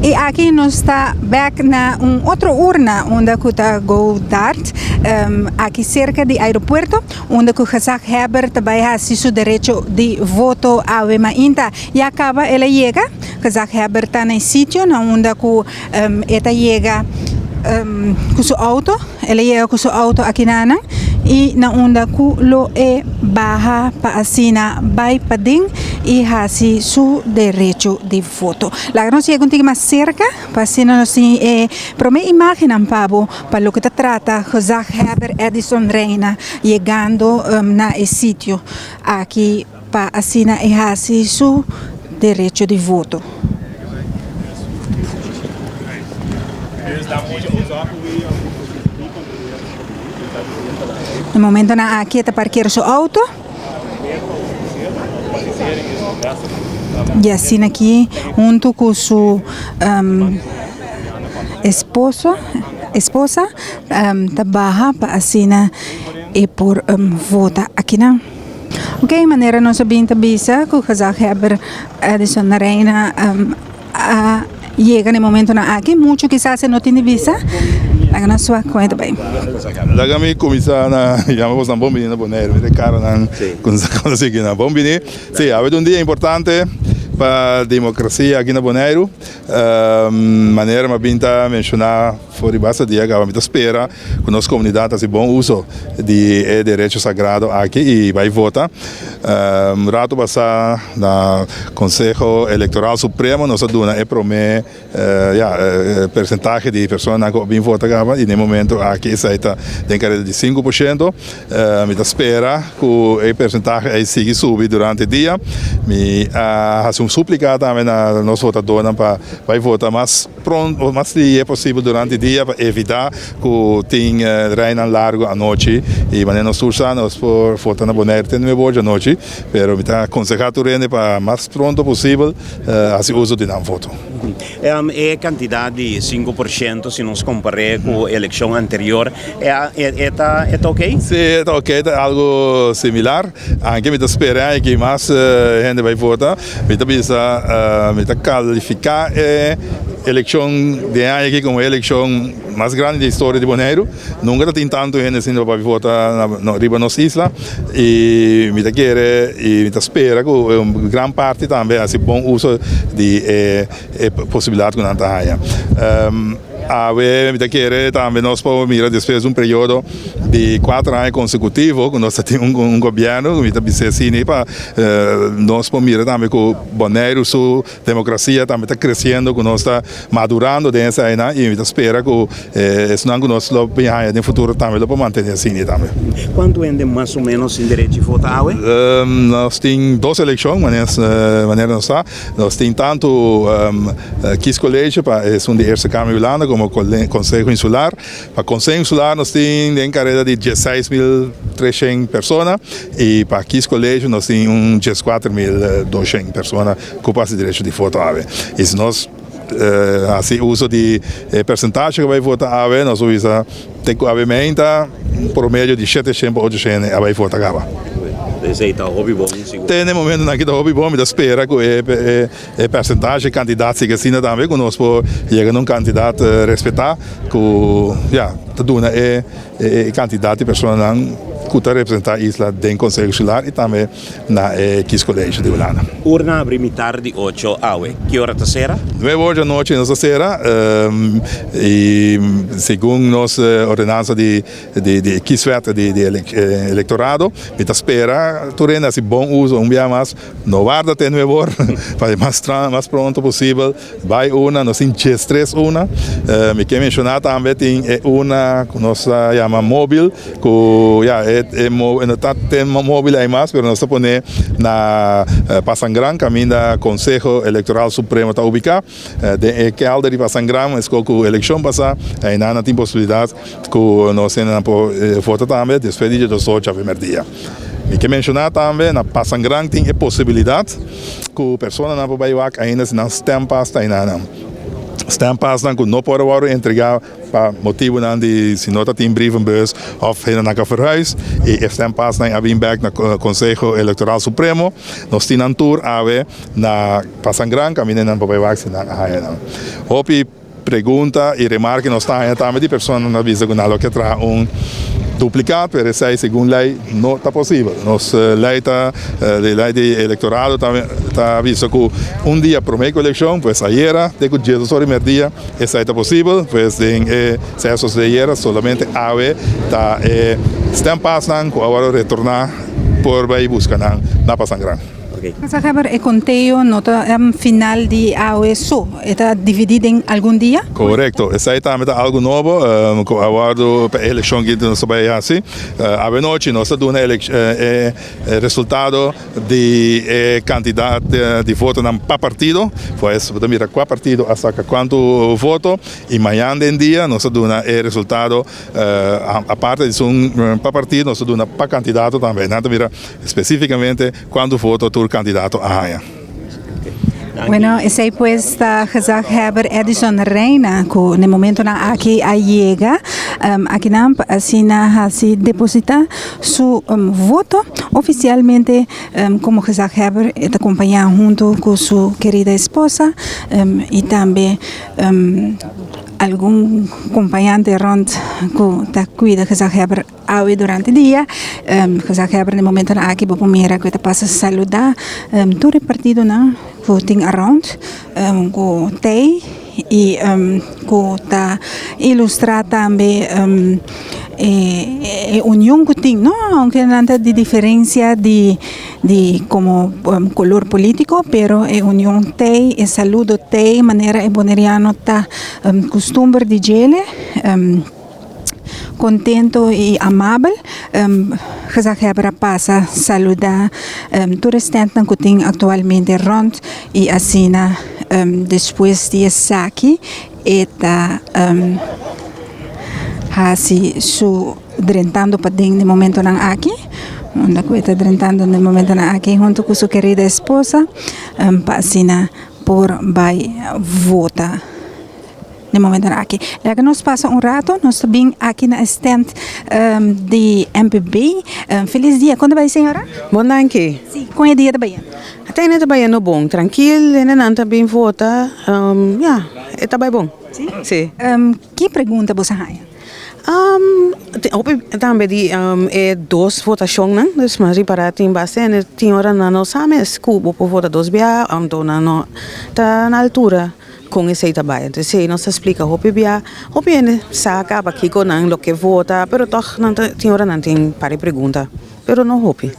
E aqui nós está back na outra urna onde está go dart, aqui cerca do aeroporto, onde o Kazakh Heber também tem seu direito de voto a ainda e acaba ela chega, Kazakh Heber está no sítio onde ela chega com seu auto, ela chega com seu auto aqui na e na onda ku lo e baja para assina vai pading e hasi su direito de voto. La nós chega contigo mais cerca para assina nós para me imaginar pabo para o que trata Kazakh Heber Edison Reina chegando na esse sítio aqui para assina e hasi su direito de voto. No momento na aqui está parquear seu auto. E assim aqui junto com sua esposa trabalha para assinar e por votar aqui não. Ok, maneira nós sabemos bisa que o Kazakh Heber Edison Reina chega no momento na aqui muito quizás não tem visa. Laga na sua conta bem. Laga me começar na chamamos na bombini na Bonaire, me cara na conseguir na bombini. Sim, ha avuto un dia importante para a democracia aqui na Bonaire. Maneira ma binta mencionar fora basta dia que a gente espera que nossa comunidade faça bom uso de direito sagrado aqui e vai votar. Rato passar na Conselho Eleitoral Supremo nós duna é promê percentagem de pessoas que vêm votar e no momento aqui está tem cara de 5%. A gente espera que a percentagem siga subir durante o dia. Me faço suplicar também na nossa votadora para vai votar mais pronto, mais que é possível durante o dia para evitar que tenha reina largo à noite e maneira sursa nós por votar na Bonaire tem uma boa noite, pero me está aconselhando rende para mais pronto possível fazer uso de não voto. É a quantidade de 5% se nós comparar com a eleição anterior é ok? Sim, é ok, é algo similar. Anche me espera que mais gente vai votar, me está qualificar eleição de ano aqui como a eleição mais grande da história de Bonaire. Nunca tem tanto gente assim para votar na riba nossa isla e me quer e me espera que uma grande parte também hace bom uso de possibilidade que não está me quer também nós podemos mirar depois de período de 4 anos consecutivos que nós temos governo que está assim para nós podemos mirar também que o Bonaire sua democracia também está crescendo que nós está madurando dessa aí e me espera que isso não nós lo no futuro também lo podemos manter assim também. Quanto ainda mais ou menos em direito de votar? Nós temos 2 eleições maneira nós temos tanto Kiss College para é de Erste Câmara Holanda como Conselho Insular. Para o Conselho Insular nós temos em carreira de 16.300 pessoas e para Kiss College nós temos 14.200 pessoas que passam direito de votar. E se nós assim uso de percentagem que vai votar nós usamos tem que haver por médio de 700 800 vai votar. Tem no momento aqui da hobby bom, me espera que a percentagem de candidatos que assina também que nós podemos chegar a um candidato respeitar que duna candidato de pessoas que representar a isla dentro do Conselho Insular e também na Kiss College de Holanda. Urna abre tarde 8 horas. Que hora está sera? 9 horas da noite nossa sera e segundo nossa ordenança de Kieswet de eleitorado, me espera turena esse bom uso dia mais no guarda tem 9 horas para mais pronto possível vai uma nós temos 3 uma me quer mencionar também tem uma que nós chama móvel que tem móvel aí mais, mas nós estamos na Passangran, caminho da Conselho Eleitoral Supremo está ubicado. Que a aldeia de Passangran, escolhe que a eleição passar, aí não tem possibilidade que nós temos votar também, depois de 8 a primeiro dia. E que mencionar também, na Passangran tem a possibilidade que a pessoa não vai ainda se não tem pasta ainda não. stempas dan não pode worden entregar para motivo dan die se nota tem brievenbus of helemaal naar verhuis e stempas dan abim back na Conselho Eleitoral Supremo nós tinham tour ave na Pasangran caminho na papai vacinar a hopi pergunta e remarque nós está também de pessoa não avisa que que traz duplicato per essere segundo lei non è possibile. Lei di elettorato ha visto che un dia promette elezione, pues ayer, de que Jesus ora merdia, essa é possível, pues de esos de ayer solamente ave ta stampas nan ko agora retornar por vai buscar na Pasangran. Casa Heber e conteio nota final de AOSO está dividido em algum dia? Correto, essa é também algo novo, aguardo para a eleição que nós vai assim. A noite nós temos resultado de candidato de voto para partido, pois vamos mirar qual partido a sacar quanto voto e amanhã em dia nós temos o resultado a parte de para partido nós temos para candidato também, nada mira especificamente quanto voto tu candidato a Haya. Bueno, esse pues está Casa Heber Edison Reina, que no momento na aqui llega, aqui na assina se deposita su voto oficialmente como Casa Heber está acompanhando junto com sua querida esposa e também algum acompanhante rond que está cuida Casa Heber awe durante o dia. Casa Heber no momento na aqui vou mira que está passa saludar todo partido na voting around com tei e com tá ilustrar também união que tem, não? Aunque nada de diferença de como color político, pero união tem, saludo tem, maneira boneriano tá costumbre de gele. Contento e amável, Casa Heber passa saludar todos que tem atualmente rond e assina depois de saque eta hasi su drentando para dentro no momento não aqui onde que está drentando no momento não aqui junto com sua querida esposa para assinar por vai votar no momento aqui. Legal, nós passa rato, nós também aqui na stand de MPB. Feliz dia. Quando vai, senhora? Bom dia. Sim, com o dia da Bahia? Até ainda Bahia no bom, tranquilo, ainda não também vota. Está bem bom. Sim. Sim. Que pergunta você tem? Também de duas votações, né? Dus mas para tem bastante, tem hora na nossa mesa, cubo por votar dois bia, então na tá na altura. Com esse trabalho, então se não se explica o que ele saca para que não que vota, pero toch não tem hora não tem para pergunta, pero não hopi.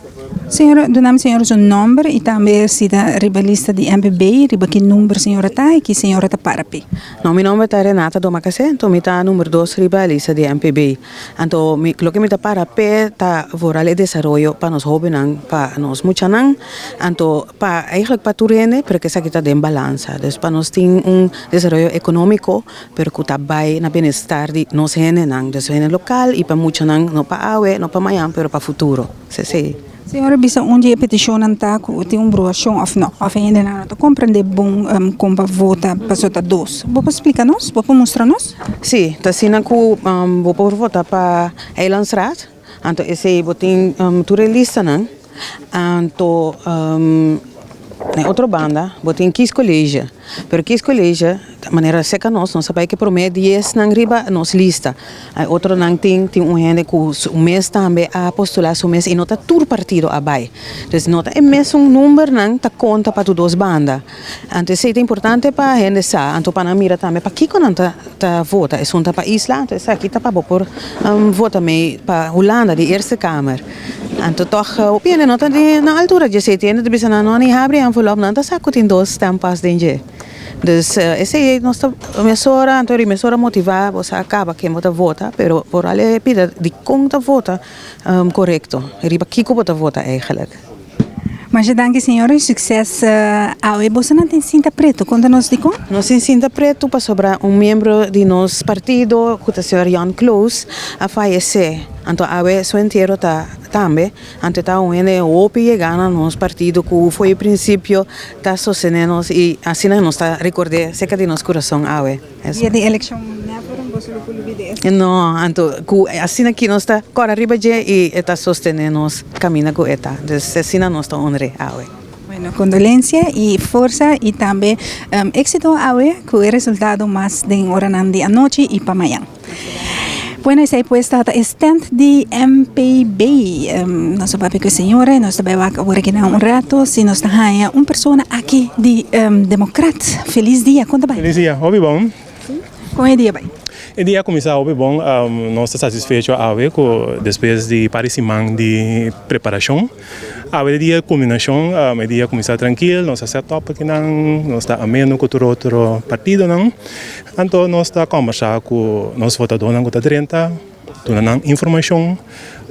Senhora, donamos senhora seu nome e também se da ribalista de MPB, riba que número senhora tá e que senhora tá para pi. Não, meu nome é Renata Domacase, então me tá número 2 ribalista de MPB. Então, o que me tá para pé tá voral desenvolvimento para nós jóvenes, para nós muchanan, então para eigenlijk para turene, porque essa aqui tá em balança. Então, para nós tem desenvolvimento econômico, pero que tá bem na bem-estar de nós gente nang, de local e para muchanan, não para awe, não para amanhã, pero para futuro. Sim. Senhora, bisa onde a petição não está, tem broação ou não, ou ainda não, compreende bom como vota para sota dois. Vou explicar-nos, vou mostrar-nos? Sim, tá sendo que vou votar para Eilandsraad, então esse botem turelista, né? Então na outra banda, botem Kies College, pero Kies College, de maneira seca nós sabemos que promete 10 na riba nos lista. Outro não tem gente que o mês também a postular o mês e nota todo partido abai. Então nota é mesmo número não tá conta para duas bandas. Então isso é importante para a gente saber, então para mira também para que não tá vota, é só para Isla, então isso aqui tá para por vota me para Holanda de Eerste Kamer. Então toch opinião nota de na altura de se tem de bisa não nem abre envelope não tá saco tem dois stampas dentro. Dus esse é nossa emissora, então a emissora motivar você acaba que você vota, pero por ali pida de conta vota correto. Riba que vota vota eigenlijk. Mas danke senhora e sucesso ao você não tem cinta preto, conta-nos de como? Nós em cinta preto para sobrar membro de nosso partido, que é o senhor Jan Kloos, a falecer. Então a seu inteiro tá tambe, ante tá uende hopi e gana nos partido que foi o princípio tá sostenernos e assim nós tá recordar seca de nos coração awe. E de eleição never você lo pode Não, anto que assim aqui nós tá cora arriba je e tá sostenernos camina com eta. Dus assim nós tá honre awe. Bueno, condolencia y fuerza y también éxito awe con el resultado más de oranan de anoche y para mañana. Bueno, essa é puesta a stand de MPB. Nosso papi que senhora, nós também vamos agora um rato, se nós temos uma pessoa aqui de Democrat. Feliz dia, conta bem. Feliz dia, obi bom. Como é o dia bem? O dia começar obi bom, nós estamos satisfeitos a ver com depois de parecimento de preparação. A ver dia combinação, o dia começar tranquilo, nós está top aqui não, nós está ameno com outro partido não. Então nós está conversar com nós votadores não com 30, dando informação.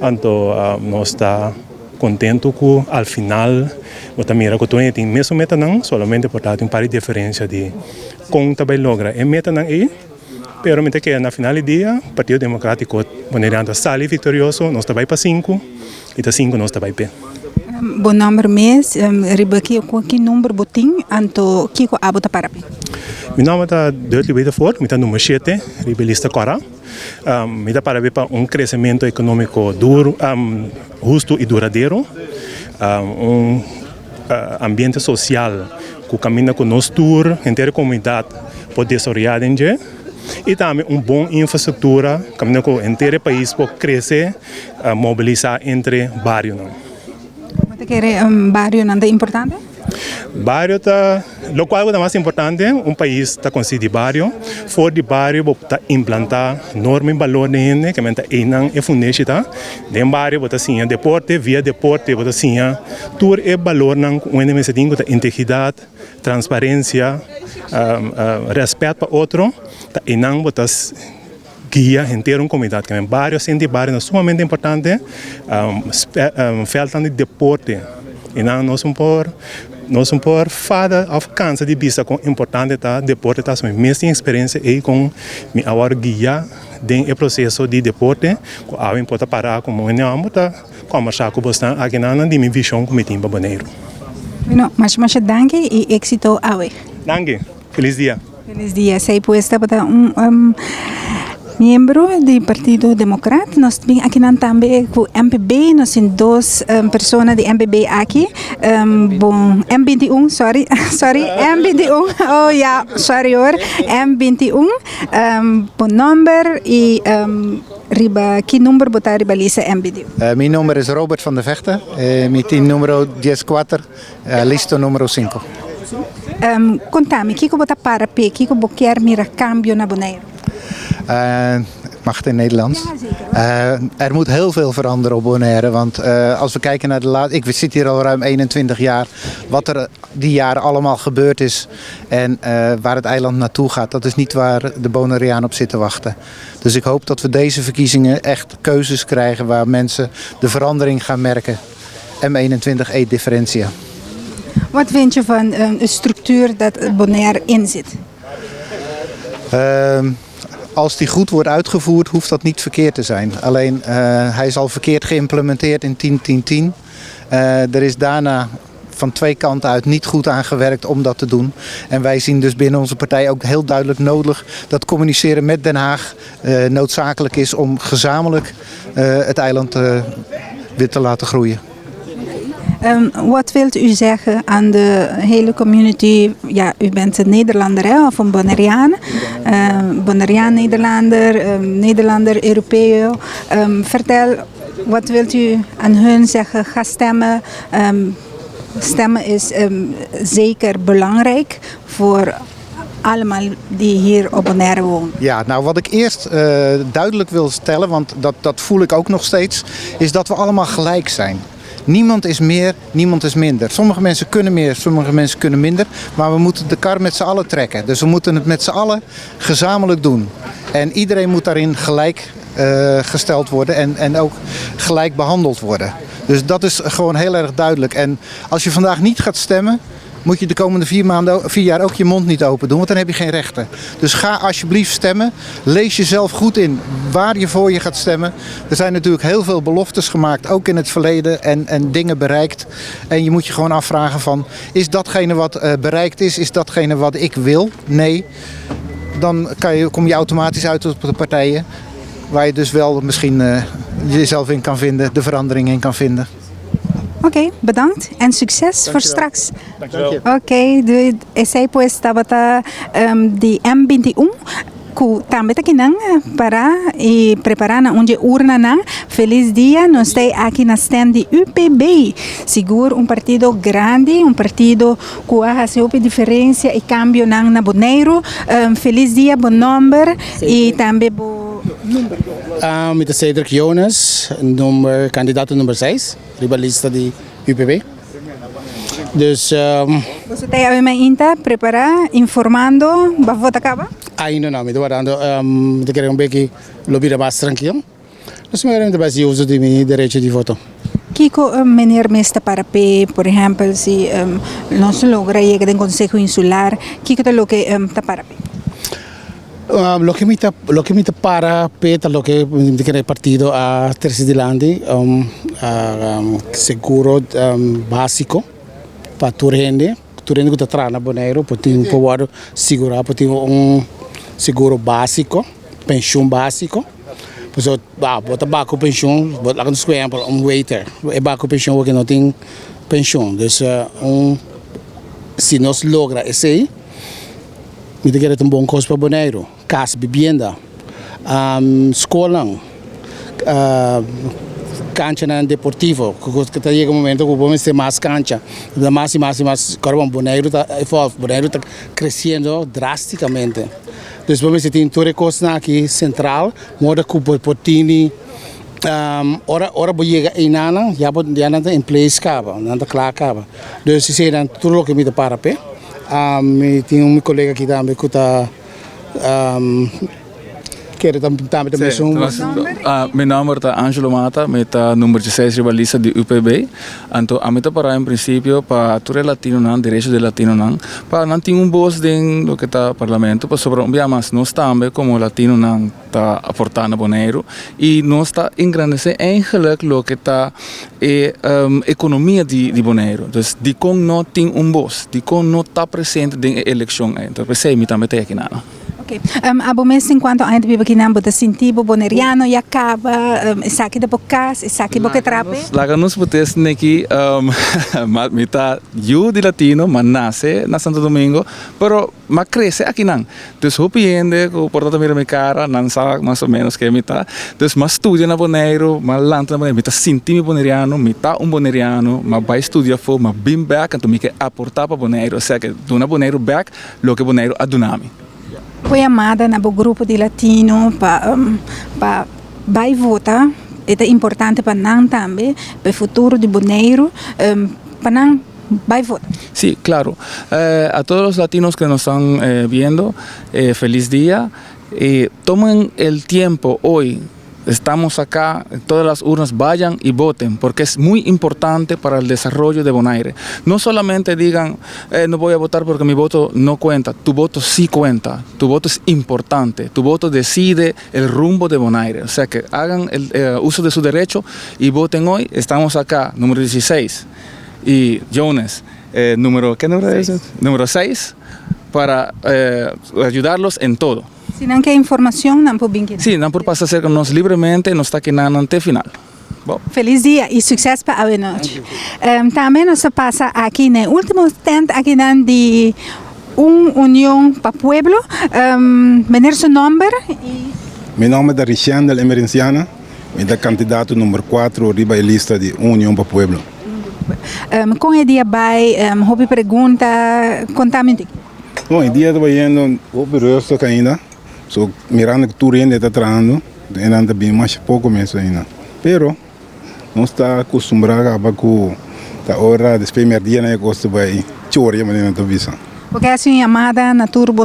Então nós está contento com ao final, bota mira que tu tem mesmo meta não, somente por dar um par de diferença de como também logra é meta não aí. Pero mentre que na final do dia, o Partido Democrático maneirando sale vitorioso, nós está vai para 5 e da 5 nós está vai para. Bom número mês, riba aqui com que número botim, anto Kiko abota para pi. Meu nome está Deutlich Weiterfort, meu número 7, riba lista Cora. Me dá para ver para crescimento econômico duro, justo e duradouro, ambiente social que caminha com nós tour, inteira comunidade pode desenvolver em dia. E também bom infraestrutura, caminhando com o inteiro país para crescer, mobilizar entre bairros. Você quer bairro não é importante? Bairro tá, o qual é mais importante, país está conseguindo bairro, fora de bairro está implantar normas e valores de que é não é fundamental. Dentro bairro está assim, deporte, via deporte, está assim, tudo é valor não, onde me sentimos integridade, transparência, respeito para outro, e não botas guia inteira uma comunidade. Que bairro, sente bairro é sumamente importante, falta de deporte, e não nós por fada of cansa de vista com importante tá deporte tá sua mesma experiência aí com me agora guia den o processo de deporte com a importa parar como não tá como achar que você aqui na minha visão como tem para Bonaire. Bueno, mas danke e éxito awe. Danke. Feliz dia. Feliz dia. Sei puesta para membro do Partido Democrata. Nós também aqui também com MPB, nós temos duas pessoas de MPB aqui. Bom, M21, sorry, M21. Oh ja, sorry hoor. M21. Bom número e riba, que número botar riba lista M21? Mijn nummer is Robert van der Vechten. Mijn team numero 14, listo numero 5. Contame, o que botar para P? O que você quer mirar cambio na Bonaire? Mag het in Nederlands? Er moet heel veel veranderen op Bonaire. Want als we kijken naar de laatste... Ik zit hier al ruim 21 jaar. Wat er die jaren allemaal gebeurd is. En waar het eiland naartoe gaat. Dat is niet waar de Bonaireanen op zitten wachten. Dus ik hoop dat we deze verkiezingen echt keuzes krijgen. Waar mensen de verandering gaan merken. M21 eet differentia. Wat vind je van de structuur dat Bonaire in zit? Als die goed wordt uitgevoerd, hoeft dat niet verkeerd te zijn. Alleen hij is al verkeerd geïmplementeerd in 10-10-10. Er is daarna van twee kanten uit niet goed aan gewerkt om dat te doen. En wij zien dus binnen onze partij ook heel duidelijk nodig dat communiceren met Den Haag noodzakelijk is om gezamenlijk het eiland weer te laten groeien. Wat wilt u zeggen aan de hele community? Ja, u bent een Nederlander hè, of een Bonaireaan. Bonaireaan, Nederlander, Nederlander, Europeo. Vertel, wat wilt u aan hun zeggen? Ga stemmen. Stemmen is zeker belangrijk voor allemaal die hier op Bonaire wonen. Ja, nou wat ik eerst duidelijk wil stellen, want dat voel ik ook nog steeds, is dat we allemaal gelijk zijn. Niemand is meer, niemand is minder. Sommige mensen kunnen meer, sommige mensen kunnen minder. Maar we moeten de kar met z'n allen trekken. Dus we moeten het met z'n allen gezamenlijk doen. En iedereen moet daarin gelijk gesteld worden en ook gelijk behandeld worden. Dus dat is gewoon heel erg duidelijk. En als je vandaag niet gaat stemmen, moet je de komende 4 jaar ook je mond niet open doen, want dan heb je geen rechten. Dus ga alsjeblieft stemmen. Lees jezelf goed in waar je voor je gaat stemmen. Er zijn natuurlijk heel veel beloftes gemaakt, ook in het verleden, en dingen bereikt. En je moet je gewoon afvragen van, is datgene wat bereikt is datgene wat ik wil? Nee. Dan kom je automatisch uit op de partijen waar je dus wel misschien jezelf in kan vinden, de verandering in kan vinden. Oké, bedankt en succes voor straks. Dankjewel. Oké, essa aí pues estava de M21. Que também está aqui para e preparar onde urna não. Feliz dia, nós estamos aqui na stand de UPB. Seguro partido grande, partido que faz diferença e cambio na Bonaire. Feliz dia, bom número e também bom número. Met de Cedric Jonas, kandidaat nummer 6, ribalista de UPB. Dus Você está aí ainda preparar, informando, vai votar acaba? ainda não, me estou guardando, de querer beetje lobby mais tranquilo. Dus me quero mais uso de meu direito de voto. Kiko, meneer Mesta Parape, por exemplo, se nós logra chegar em Conselho Insular, Kiko está lo que está Parape? Lo que me para peta lo que de partido a terceirlandi seguro básico para turende que está atrás na Bonaire, tem poder segurar, tem seguro básico, pensão básico. Pues bota baco pensão, bota lá no exemplo, waiter, é baco pensão que não tem pensão. Dus se nós logra esse aí, me tem que ter bom custo para Bonaire, casa, bebida, escola, cancha na deportivo, que está chega momento que vamos ter mais cancha, mais, agora Bonaire está crescendo drasticamente. Dus vamos ter toda a coisa aqui central, moda que por tini, ora chega aí nana, já não em place cava, não está claro cava. Dus se será tudo o que me dá para pé. Me tem colega aqui também que está Mijn naam is Angelo Mata, met nummer 6 rivalista de UPB. Então, a meta para em princípio para todo latino não, direito de latino não, para não ter voz dentro do que está parlamento, para sobre mas nós também como latino não está aportando Bonaire e nós está engrandecer eigenlijk lo que está economia de Bonaire. Dus die kon não tem voz, die kon não está presente na eleição. Então, pensei me também tem aqui nada. Ok. Abo mes enquanto ainda vive aqui na Bota Sintibo, Boneriano, e acaba, saki de bocas, saki boca trape. Laga nos botes aqui, mita eu de latino, mas nasce na Santo Domingo, pero mas cresce aqui não. Então, hopiende, que portanto mira minha cara, não sabe mais ou menos que mita. Então, mas estudia na Bonaire, mas lanta na Bonaire, mita sintimi boneriano, mita boneriano, mas vai estudar for, mas bem back, então me que aportar para Bonaire, ou seja, que do na Bonaire back, lo que Bonaire adunami. Foi amada no grupo de latino para vai votar, é importante para nós também, para o futuro de Bonaire, para nós vai votar. Sí, claro. A todos los latinos que nos están viendo, feliz día. Tomen el tiempo hoy. Estamos acá, todas las urnas vayan y voten, porque es muy importante para el desarrollo de Bonaire. No solamente digan, no voy a votar porque mi voto no cuenta, tu voto sí cuenta, tu voto es importante, tu voto decide el rumbo de Bonaire. O sea que hagan el uso de su derecho y voten hoy. Estamos acá, número 16, y Jonas, ¿qué número es? Número 6, para ayudarlos en todo. Se não quer informação, não pode vir. Sí, não por pasar cerca-nos livremente, nos está aqui na até final. Bom. Feliz dia e sucesso para a noite. Também nós passa aqui no último stand aqui de União para o Pueblo. Menor seu nome? Meu nome é Richandel Emerenciana, sou candidato número 4 riba a lista de União para o Pueblo. Com o dia vai, houve pergunta, contamente. Bom, o dia estou indo, houve rosto ainda. So, mirando que tudo ainda está trazendo, ainda bem mais pouco mesmo ainda. Pero, não está acostumado a com a hora de primeiro dia na costa vai chorar, mas não está visando. Porque assim amada na turbo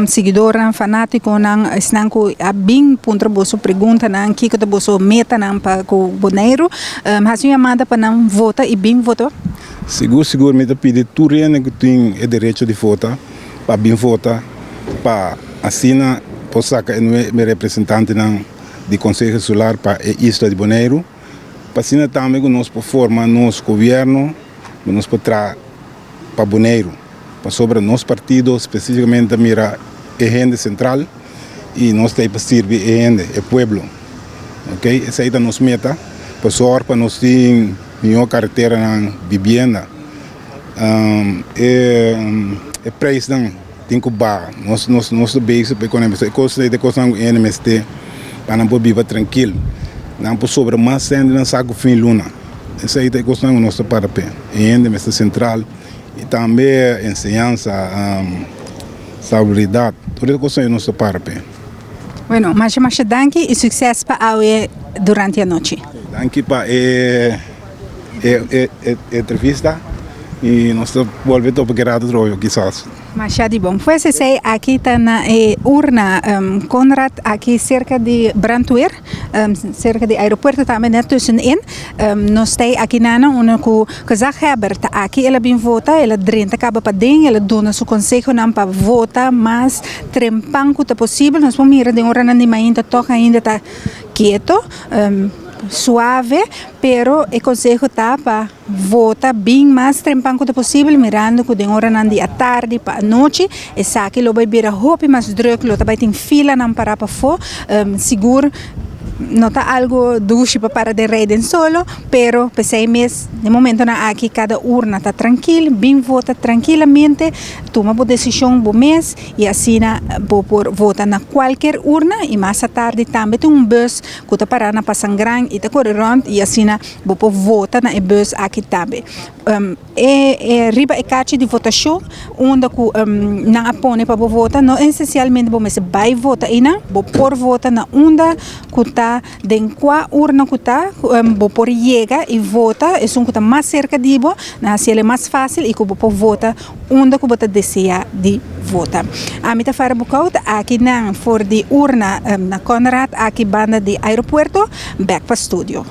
seguidor fanático nan snanku abing puntra boso pergunta nan kiko ta boso meta nan pa ko Bonaire assim amada para nan vota e bem voto. Seguro me pedir tudo que tem o direito de votar, para bem votar, para assinar, para sacar meu representante de Conselho Solar para a Isla de Bonaire, para assinar também que nós formar nosso governo, nós para Bonaire, para sobre nosso partido, especificamente mira a renda central e nós temos para servir a renda, o pueblo. Ok? Essa aí é a nossa meta, para nós ter melhor carteira na vivenda. O preço tem que baixar. Nosso base para economia, a coisa de coisa no NMST, para não viver tranquilo. Não por sobre mais sendo não saco fim luna. Essa aí é a coisa no nosso parapé. NMST central e também ensinança, estabilidade. Tudo é coisa no nosso parapé. Bueno, mas danke e sucesso para a durante a noite. Danke para a entrevista e nós voltamos a pegar outro quizás. Mas já de bom. Foi esse aqui está na urna Conrad aqui cerca de Brandweer, cerca de aeroporto também net tussenin. Nós temos aqui na onde o gezaghebber tá aqui ela bem vota, ela drenta acaba para ding, ela dona seu conselho não para vota, mas trempanco tá possível. Nós vamos mirar de hora na ainda toca ainda tá quieto. Suave, pero o conselho está para votar bem mais trempanco possível, mirando que de hora na à tarde para a noite, e sabe que lo vai vir a roupa mais druk, lo também tem fila não para fora, seguro. Não está algo dulce para de reden solo, pero pensei mesmo, no momento na aqui cada urna está tranquila, bem vota tranquilamente, toma a decisão do mês e assim vou votar na qualquer urna e mais à tarde também tem bus que está parando para Sangrang e está correndo e assim vou votar na bus aqui também. Riba e caixa de votação, onde não apone para votar, não essencialmente vou mesmo vai votar e não vou por votar na onda que está den qua urna que está, vou por chega e vota, é um que está mais cerca de bo, na se é mais fácil e que vou vota onde que você deseja de votar. A mim tá fara bucauta aqui na for de urna na Conrad aqui banda de aeroporto back para studio.